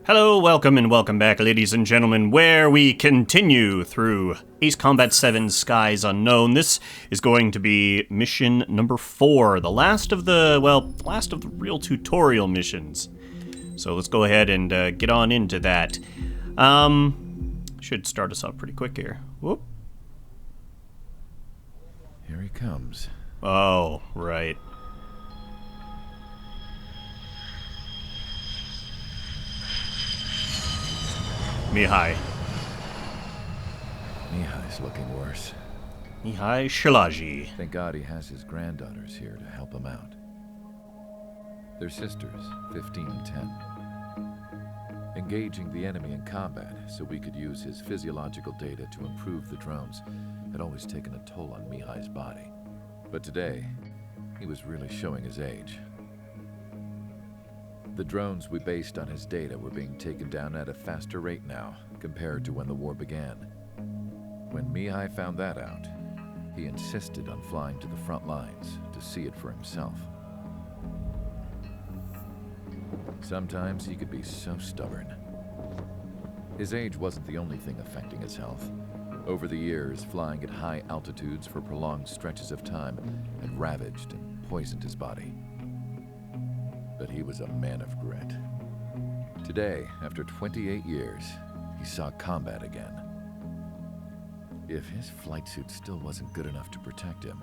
Hello, welcome, and welcome back, ladies and gentlemen, where we continue through Ace Combat 7's Skies Unknown. This is going to be mission number 4, the last of the real tutorial missions. So let's go ahead and get on into that. Should start us off pretty quick here. Whoop. Here he comes. Oh, right. Mihai. Mihai's looking worse. Mihai Shilaji. Thank God he has his granddaughters here to help him out. They're sisters, 15 and 10. Engaging the enemy in combat so we could use his physiological data to improve the drones had always taken a toll on Mihai's body. But today, he was really showing his age. The drones we based on his data were being taken down at a faster rate now, compared to when the war began. When Mihai found that out, he insisted on flying to the front lines to see it for himself. Sometimes he could be so stubborn. His age wasn't the only thing affecting his health. Over the years, flying at high altitudes for prolonged stretches of time had ravaged and poisoned his body. But he was a man of grit. Today, after 28 years, he saw combat again. If his flight suit still wasn't good enough to protect him,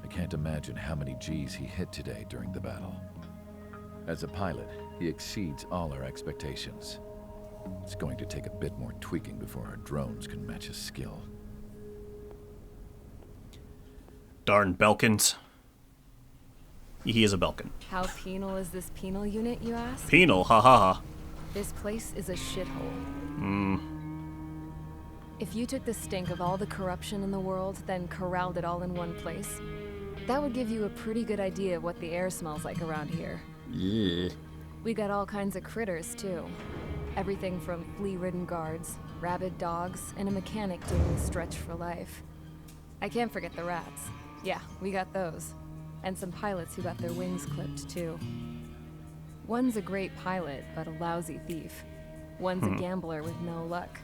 I can't imagine how many G's he hit today during the battle. As a pilot, he exceeds all our expectations. It's going to take a bit more tweaking before our drones can match his skill. Darn Belkins. He is a Belkin. How penal is this penal unit, you ask? Penal, ha ha ha. This place is a shithole. If you took the stink of all the corruption in the world, then corralled it all in one place, that would give you a pretty good idea of what the air smells like around here. Yeah. We got all kinds of critters, too. Everything from flea-ridden guards, rabid dogs, and a mechanic doing the stretch for life. I can't forget the rats. Yeah, we got those. And some pilots who got their wings clipped, too. One's a great pilot, but a lousy thief. One's a gambler with no luck.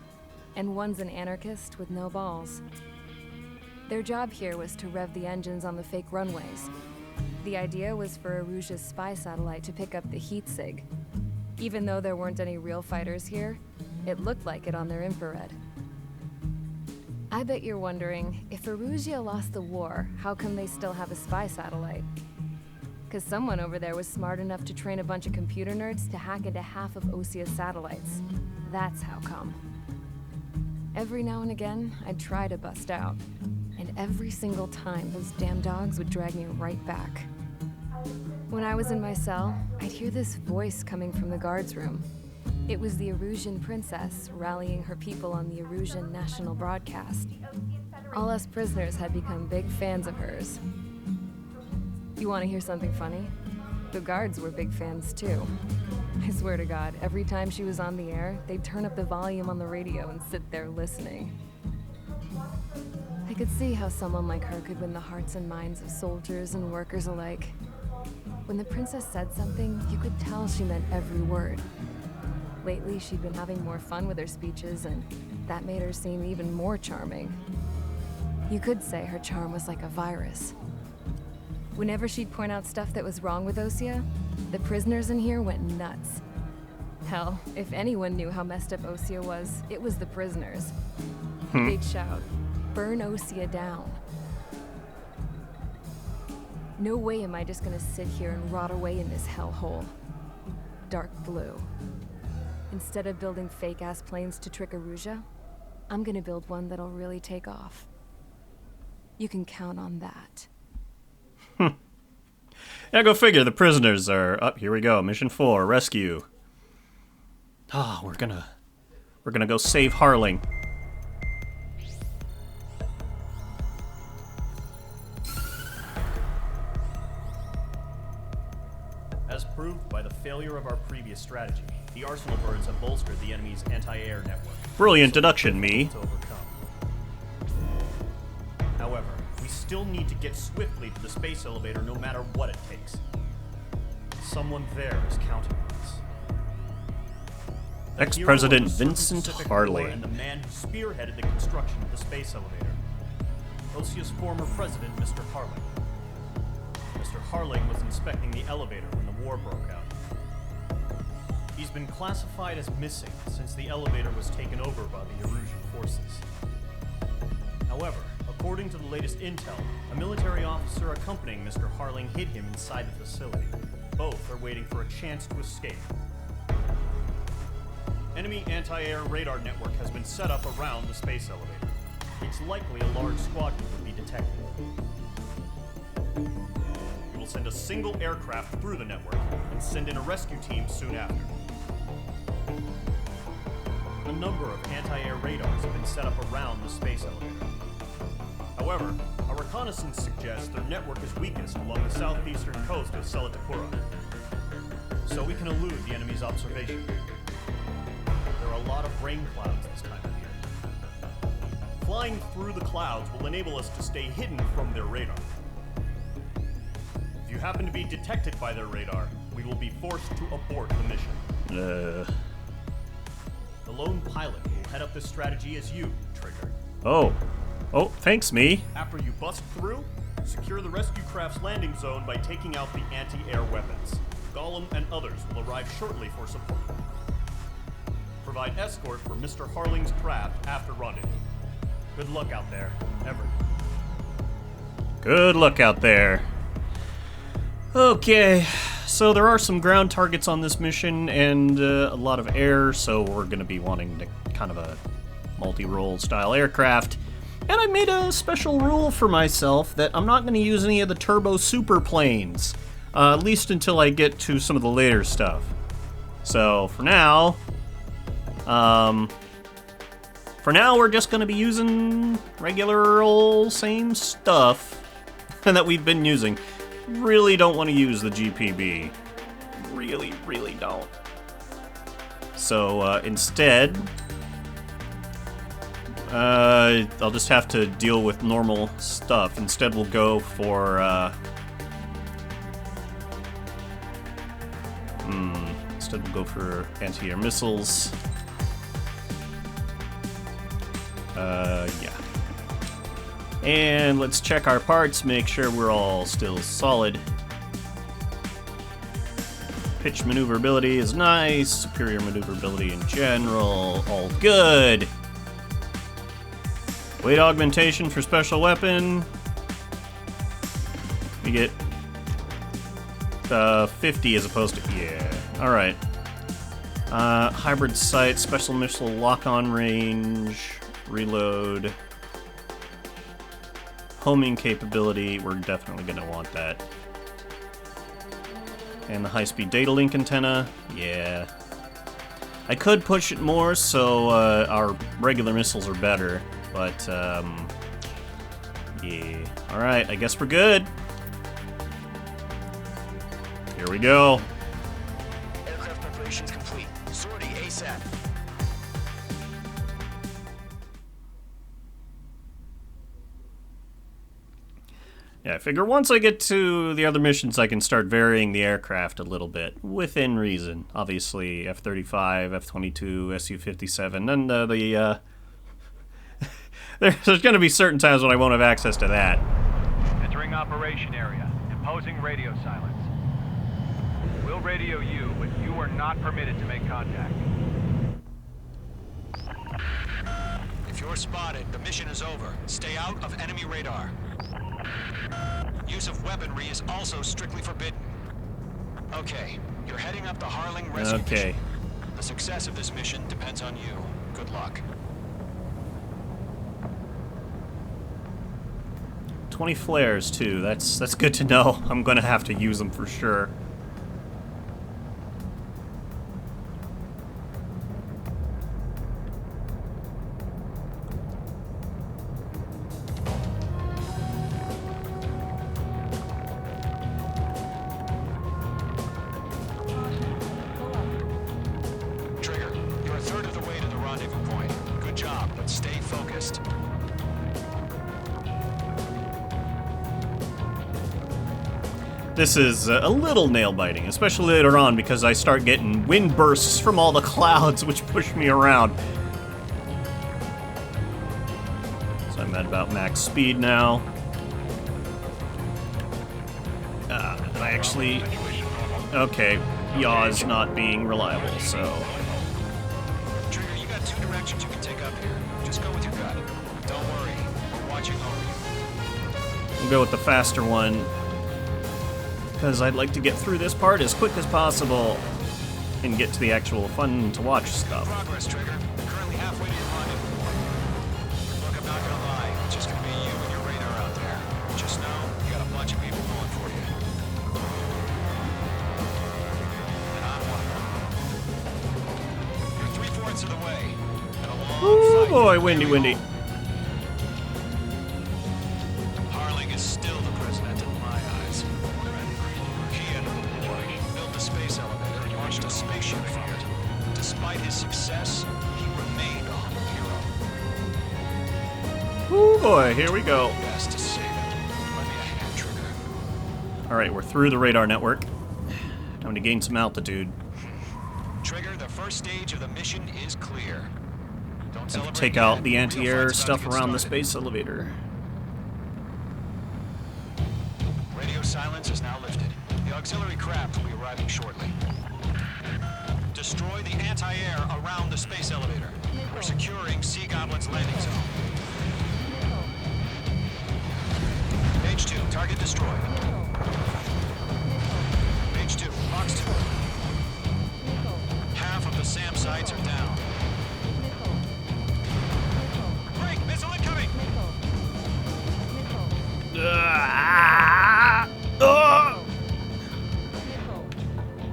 And one's an anarchist with no balls. Their job here was to rev the engines on the fake runways. The idea was for Aruja's spy satellite to pick up the heat sig. Even though there weren't any real fighters here, it looked like it on their infrared. I bet you're wondering, if Aruja lost the war, how come they still have a spy satellite? Because someone over there was smart enough to train a bunch of computer nerds to hack into half of Osia's satellites. That's how come. Every now and again, I'd try to bust out. And every single time, those damn dogs would drag me right back. When I was in my cell, I'd hear this voice coming from the guards room. It was the Arusian princess rallying her people on the Arusian national broadcast. All us prisoners had become big fans of hers. You want to hear something funny? The guards were big fans too. I swear to God, every time she was on the air, they'd turn up the volume on the radio and sit there listening. I could see how someone like her could win the hearts and minds of soldiers and workers alike. When the princess said something, you could tell she meant every word. Lately, she'd been having more fun with her speeches, and that made her seem even more charming. You could say her charm was like a virus. Whenever she'd point out stuff that was wrong with Osia, the prisoners in here went nuts. Hell, if anyone knew how messed up Osia was, it was the prisoners. They'd shout, "Burn Osia down." No way am I just gonna sit here and rot away in this hellhole. Dark blue. Instead of building fake-ass planes to trick Aruja, I'm gonna build one that'll really take off. You can count on that. Yeah, go figure. The prisoners are up. Here we go. Mission 4, rescue. We're gonna go save Harling. As proved by the failure of our previous strategy, the Arsenal birds have bolstered the enemy's anti-air network. Brilliant deduction, me. To overcome. However, we still need to get swiftly to the space elevator no matter what it takes. Someone there is counting on us. Ex-President Vincent Harley. And the man who spearheaded the construction of the space elevator. OSIA's former president, Mr. Harling. Mr. Harling was inspecting the elevator when the war broke out. He's been classified as missing since the elevator was taken over by the Erusian forces. However, according to the latest intel, a military officer accompanying Mr. Harling hid him inside the facility. Both are waiting for a chance to escape. Enemy anti-air radar network has been set up around the space elevator. It's likely a large squadron would be detected. We will send a single aircraft through the network and send in a rescue team soon after. A number of anti-air radars have been set up around the space elevator. However, our reconnaissance suggests their network is weakest along the southeastern coast of Selatakura, so we can elude the enemy's observation. There are a lot of rain clouds this time of year. Flying through the clouds will enable us to stay hidden from their radar. If you happen to be detected by their radar, we will be forced to abort the mission. The lone pilot will head up this strategy as you, Trigger. Oh, thanks, me. After you bust through, secure the rescue craft's landing zone by taking out the anti-air weapons. Gollum and others will arrive shortly for support. Provide escort for Mr. Harling's craft after rendezvous. Good luck out there, Everett. Good luck out there. Okay, so there are some ground targets on this mission and a lot of air, so we're going to be wanting to kind of a multi-role style aircraft. And I made a special rule for myself that I'm not going to use any of the turbo super planes, at least until I get to some of the later stuff. So for now, we're just going to be using regular old same stuff that we've been using. Really don't want to use the GPB. Really don't. So instead, I'll just have to deal with normal stuff. Instead, we'll go for anti-air missiles. Yeah. And let's check our parts, make sure we're all still solid. Pitch maneuverability is nice. Superior maneuverability in general, all good. Weight augmentation for special weapon. We get 50 as opposed to, yeah, alright. Hybrid sight, special missile lock-on range, reload. Homing capability, we're definitely going to want that. And the high-speed data link antenna, yeah. I could push it more so our regular missiles are better, but yeah. Alright, I guess we're good. Here we go. Aircraft preparations complete. Sortie ASAP. Yeah, I figure once I get to the other missions, I can start varying the aircraft a little bit, within reason. Obviously, F-35, F-22, Su-57, and there's going to be certain times when I won't have access to that. Entering operation area. Imposing radio silence. We'll radio you, but you are not permitted to make contact. If you're spotted, the mission is over. Stay out of enemy radar. Use of weaponry is also strictly forbidden. Okay, you're heading up the Harling rescue mission. The success of this mission depends on you. Good luck. 20 flares, too. That's good to know. I'm going to have to use them for sure. Trigger, you're a third of the way to the rendezvous point. Good job, but stay focused. This is a little nail-biting, especially later on, because I start getting wind bursts from all the clouds, which push me around. So I'm at about max speed now. I actually... Okay, yaw is not being reliable, so... Trigger, you got 2 directions you can take up here. Just go with your gut. Don't worry, we're watching over you. We'll go with the faster one, because I'd like to get through this part as quick as possible and get to the actual fun-to-watch stuff. Progress, Trigger. Currently halfway to your rendezvous. Look, I'm not gonna lie. It's just gonna be you and your radar out there. Just know, you got a bunch of people going for you. And I'm one of them. You're 3/4 of the way. And a long Ooh, fight. boy, windy, windy. Harling is still the president in my eyes. He ended the war, built the space elevator, and launched a spaceship from it. Despite his success, he remained a humble hero. Ooh, boy, here we go. Best to save it. Let me a hand, Trigger. Alright, we're through the radar network. Time to gain some altitude. Trigger, the first stage of the mission is clear. Don't Have to celebrate take yet. out the Real anti-air fight's about stuff to get around the started. space elevator. Radio silence is now lifted. The auxiliary craft will be arriving shortly. Destroy the anti-air around the space elevator. We're securing Sea Goblin's landing zone. Page 2, target destroyed. Page 2, box 2. Half of the SAM sites are down. Break, missile incoming!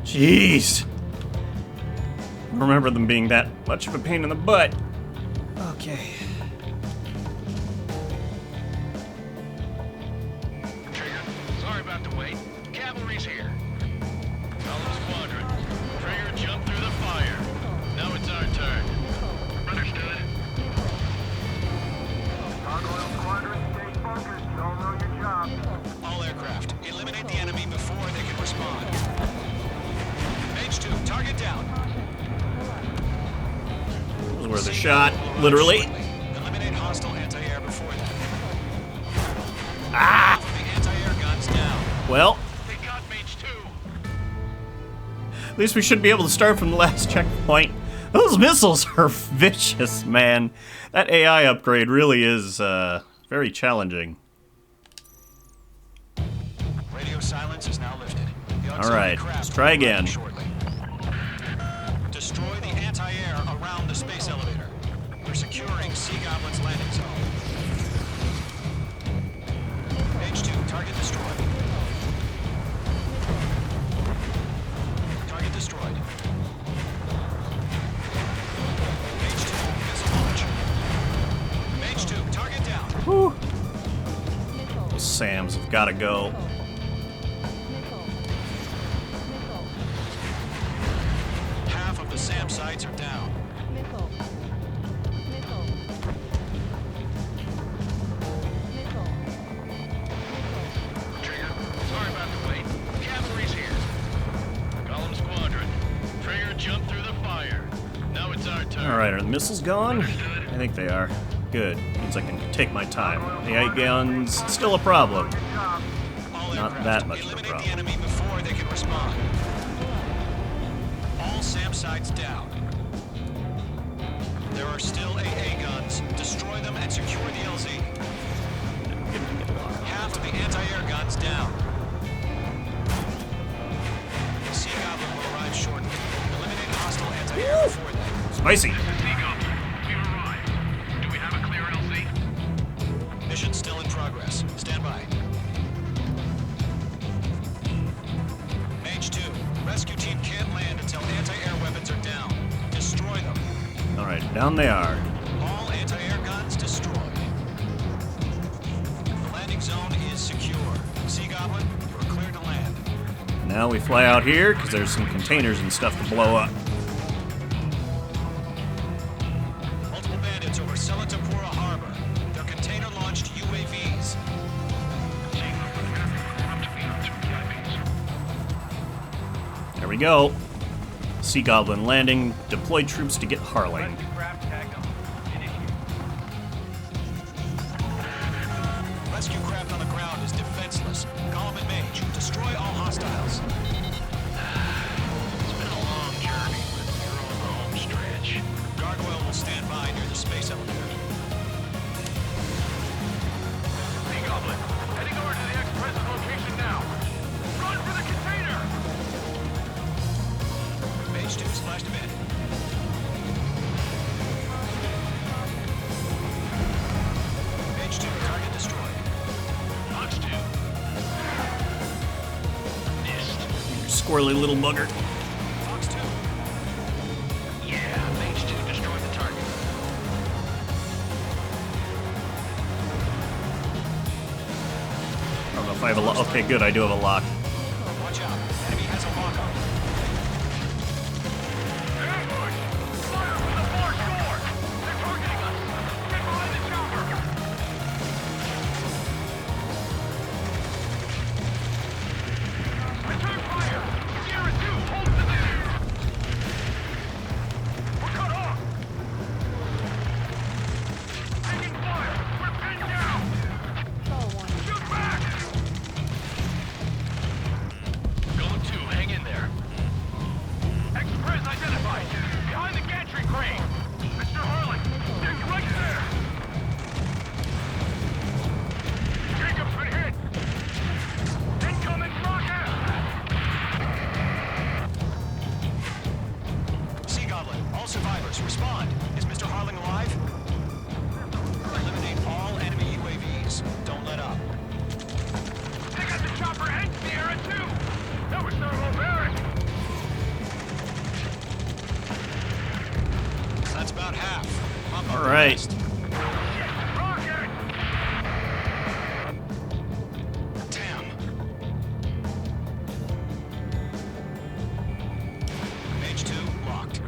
Jeez. I don't remember them being that much of a pain in the butt. Okay. Trigger, sorry about the wait. Cavalry's here. Column Squadron, Trigger jumped through the fire. Now it's our turn. Understood. Gargoyle Squadron, stay focused. You all know your job. All aircraft, eliminate the enemy before they can respond. Page 2, target down. That was worth a shot, literally. Eliminate hostile anti-air before that. Ah! The anti-air guns down. Well, They got Mage 2. at least we should be able to start from the last checkpoint. Those missiles are vicious, man. That AI upgrade really is very challenging. Radio silence is now lifted. The All auxiliary right, craft let's try will arrive again. shortly. Destroy the anti-air around the space elevator. We're securing Sea Goblin's landing zone. Page 2, target destroyed. Target destroyed. Page 2, missile launch. Page 2, target down. Whew. Those SAMs have got to go. Half of the SAM sites are down. Trigger, sorry about the wait. Cavalry's here. Column Squadron, Trigger jumped through the fire. Now it's our turn. Alright, are the missiles gone? I think they are. Good. Means I can take my time. AI guns, still a problem. All Not aircraft, that much of a eliminate problem. the enemy before they can respond. All SAM sites down. There are still AA guns. Destroy them and secure the LZ. Half of the anti-air guns down. The Sea Goblin will arrive shortly. Eliminate hostile anti-air before that. Spicy. Seagull, we arrived. Do we have a clear LZ? Mission still in progress. Stand by. Mage 2. Rescue team can't land until anti-air weapons are down. Destroy them. Alright, down they are. All anti-air guns destroyed. The landing zone is secure. Sea Goblin, you are clear to land. Now we fly out here, because there's some containers and stuff to blow up. Multiple bandits over Selatapura Harbor. They're container-launched UAVs. go. Sea Goblin landing. Deploy troops to get Harling. Rescue craft tagged on. Initiate. Rescue craft on the ground is defenseless. Column and Mage, destroy all hostiles. It's been a long journey, but you're on the home stretch. Gargoyle will stand by near the space elevator. Sea Goblin, heading over to the Express's location now. Run for the container! Mage 2 splashed a bit. Mage 2, target destroyed. Fox 2. Missed. You squirrely little bugger. Fox 2. Yeah, Mage 2 destroyed the target. I don't know if I have a lock. Okay, good, I do have a lock. Watch out. Enemy has a lock-on. Ambush! Fire from the far shore! They're targeting us! Get behind the chopper! Return fire! Sierra 2, hold position! We're cut off! Taking fire! We're pinned down! Shoot back! Golem 2, hang in there. Express identified! Behind the gantry crane! Mr. Harling, they're right there! Jacob's been hit! Incoming rocket! Sea Goblin, all survivors, respond. Is Mr. Harling alive? Eliminate all enemy UAVs. Don't let up. They got the chopper and Sierra too! That was thermobaric! That's about half. Pump up All the right. rest. Rocket! Damn. Mage 2, locked.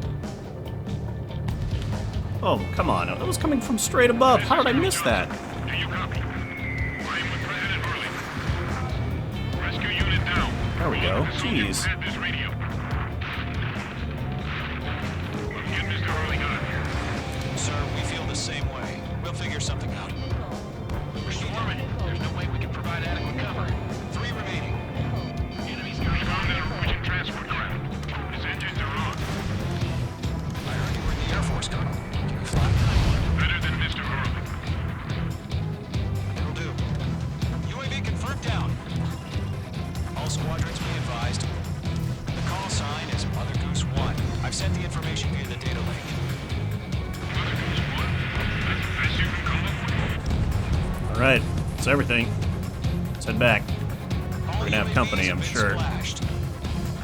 Oh, come on. That was coming from straight above. How did I miss that? Do you copy? I am with President Harling. Rescue unit down. There we go. Jeez. Had this radio. Get Mr. Harling on. Sir, we feel the same way. We'll figure something out. We're swarming. There's no way we can provide adequate cover. 3 remaining. Enemies responded to Norwegian transport craft. His engines are on. I heard you were in the Air Force, Colonel. Can you fly? Better than Mr. Harling. It'll do. UAV confirmed down. All squadrons be advised. The call sign is Mother Goose 1. I've sent the information via the data link. Mother Goose 1. That's the best you can call it. All right, that's everything. Let's head back. All We're gonna have UAVs company, have I'm been sure. Splashed.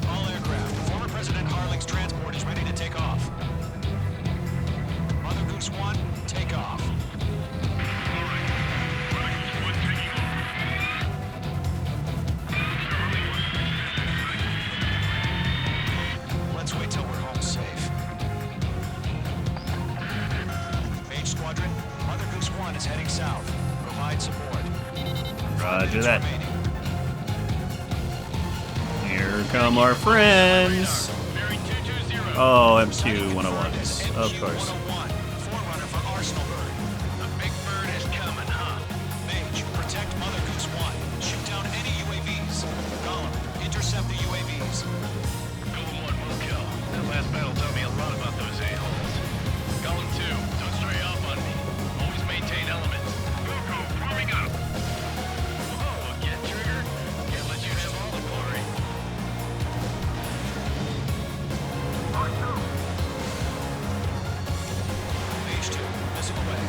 All aircraft. Former President Harling's transport is ready to take off. Mother Goose 1, take off. All right. Mother Goose 1 taking off. Let's wait till we're home safe. Mage Squadron, Mother Goose 1 is heading south. Provide support. Roger that. Remaining. Here come our friends. Bearing 220. Oh, M2 101s. Of course. MQ-101, forerunner for Arsenal Bird. The big bird is coming, huh? Mage, protect Mother Goose 1. Shoot down any UAVs. Gollum, intercept the UAVs. Golem 1 will kill. That last battle taught me a lot about those a-holes. Golem 2, don't stray off on me. Always maintain elements. Go, forming up. Whoa, get trigger. Can't let you have all the glory. Mage 2, missile away.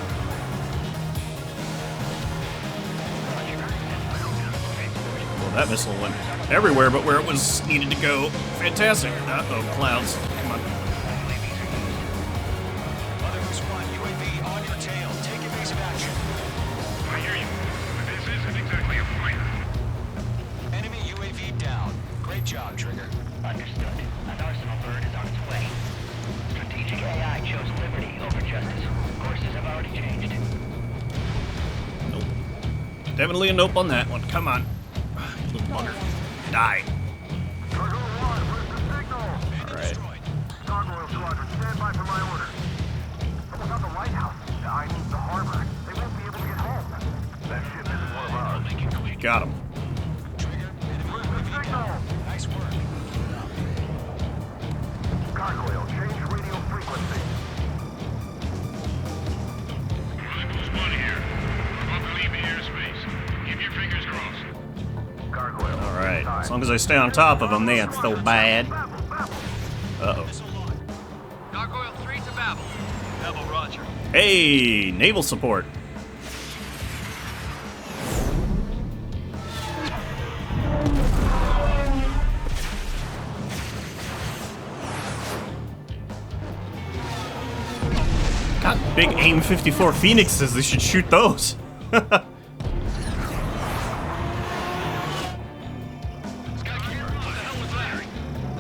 Well, that missile went everywhere but where it was needed to go. Fantastic. Uh-oh, clouds. Come on. Mother Goose 1, UAV on your tail. Take evasive action. I hear you. But this isn't exactly a fight. Enemy UAV down. Great job, Trigger. Understood. An Arsenal bird is on its way. Strategic AI chose liberty over justice. Courses have already changed. Nope. Definitely a nope on that one. Come on. Little bugger. Die. Cargo 1, where's the signal? Stand by for my order. Someone's on the lighthouse. I mean the harbor. They won't be able to get home. That ship isn't one of ours. Got him. Where's the signal? Nice work. Gargoyle, change radio frequency. There's one here. We're about to leave the airspace. Keep your fingers crossed. Gargoyle. All right. As long as I stay on top of them, they ain't so bad. Uh-oh. Gargoyle 3 to Babel. Babel, roger. Hey, naval support. Got big AIM 54 Phoenixes. They should shoot those.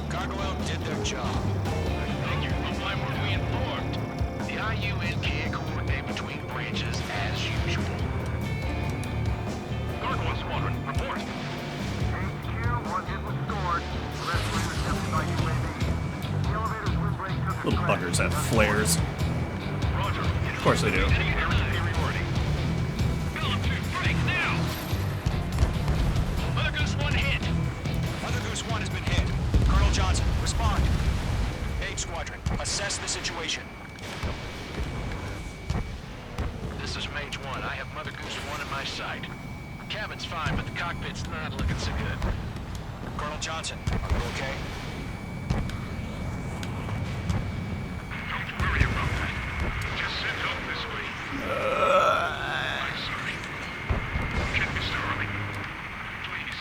Gargoyle did their job. Thank you. But why weren't we informed? The IUN can't coordinate between branches as usual. Gargoyle Squadron, report. HQ, one hit was scored. The rest were intercepted by UAV. The elevator's room break took a Little crash. buggers have flares. Roger. Of course they do. Heading air superiority. Bellum 2, break now! Mother Goose 1 hit. Mother Goose 1 has been hit. Colonel Johnson, respond. Aid Squadron, assess the situation. This is Mage 1. I have Mother Goose 1 in my sight. Cabin's fine, but the cockpit's not looking so good. Colonel Johnson, are you okay? Don't worry about that. Just send help this way. I'm sorry. Get Mr. Harley. Please.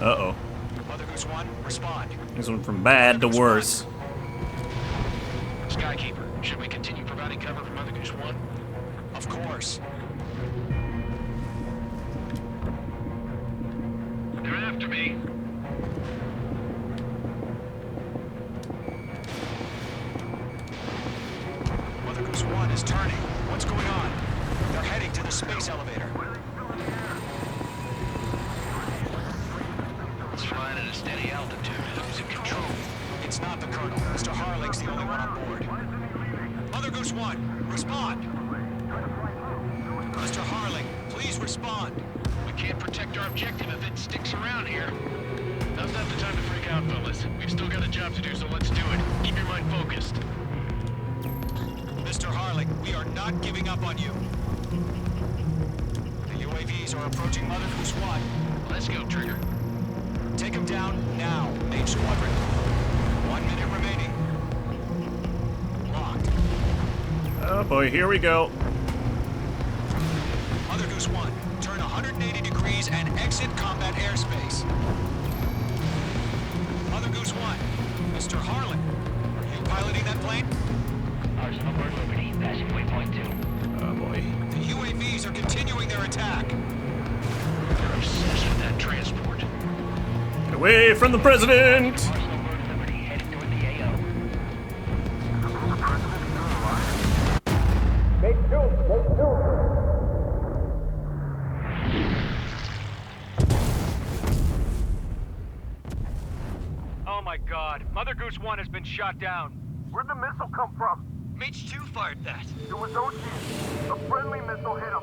Uh-oh. Mother Goose 1, respond. This went from bad to worse. Skykeeper, should we continue providing cover for Mother Goose 1? Of course. They're after me. Mother Goose 1 is turning. What's going on? They're heading to the space elevator. It's flying at a steady altitude. Who's in control? It's not the Colonel. Mr. Harling's the only one on board. Mother Goose 1, respond. Mr. Harling, please respond. We can't protect our objective if it sticks around here. Now's not the time to freak out, fellas. We've still got a job to do, so let's do it. Keep your mind focused. Mr. Harling, we are not giving up on you. The UAVs are approaching Mother Goose 1. Let's go, Trigger. Take them down now, Mage Squadron. 1 minute remaining. Locked. Oh boy, here we go. Mother Goose 1, turn 180 degrees and exit combat airspace. Mother Goose 1, Mr. Harlan, are you piloting that plane? Arsenal Bird Liberty, passing waypoint 2. Oh boy. The UAVs are continuing their attack. They're obsessed with that transport. Get away from the president! Arsenal Bird Liberty, heading toward the AO. Oh my god, Mother Goose 1 has been shot down. Where'd the missile come from? Mage 2 fired that. It was OG. A friendly missile hit him.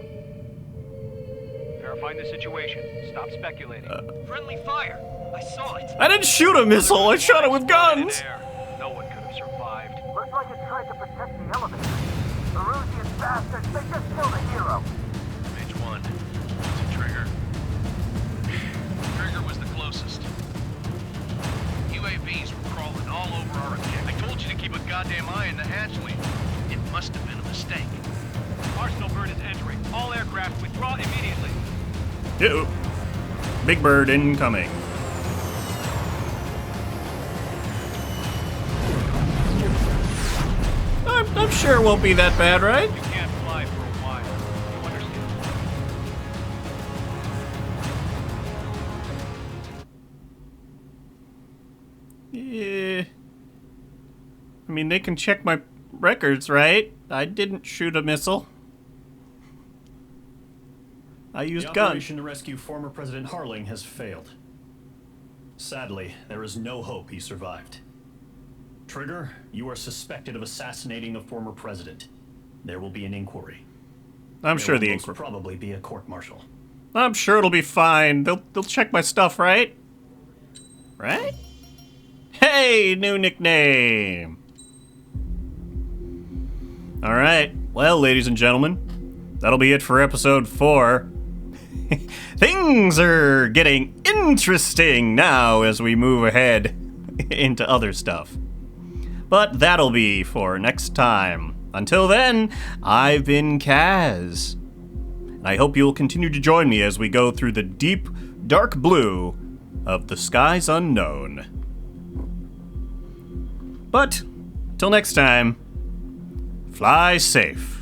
Verifying the situation. Stop speculating. Friendly fire. I saw it. I didn't shoot a missile, I shot it with guns! In air. No one could have survived. Looks like it tried to protect the elevator. The Rusian bastards, they just killed a hero. Mage 1. It's a Trigger. Trigger was the closest. UAVs were crawling all over our objective. I told you to keep a goddamn eye on the hatchway. It must have been a mistake. Arsenal Bird is entering. All aircraft withdraw immediately. Ew. Big Bird incoming. I'm sure it won't be that bad, right? You can't fly for a while. You understand? Yeah. I mean, they can check my records, right? I didn't shoot a missile. I used The guns. operation to rescue former President Harling has failed. Sadly, there is no hope he survived. Trigger, you are suspected of assassinating a former president. There will be an inquiry. I'm sure the There will inquiry. most probably be a court-martial. I'm sure it'll be fine. They'll check my stuff, right? Right? Hey, new nickname. All right. Well, ladies and gentlemen, that'll be it for episode 4. Things are getting interesting now as we move ahead into other stuff. But that'll be for next time. Until then, I've been Kaz. And I hope you'll continue to join me as we go through the deep, dark blue of the skies unknown. But, till next time, fly safe.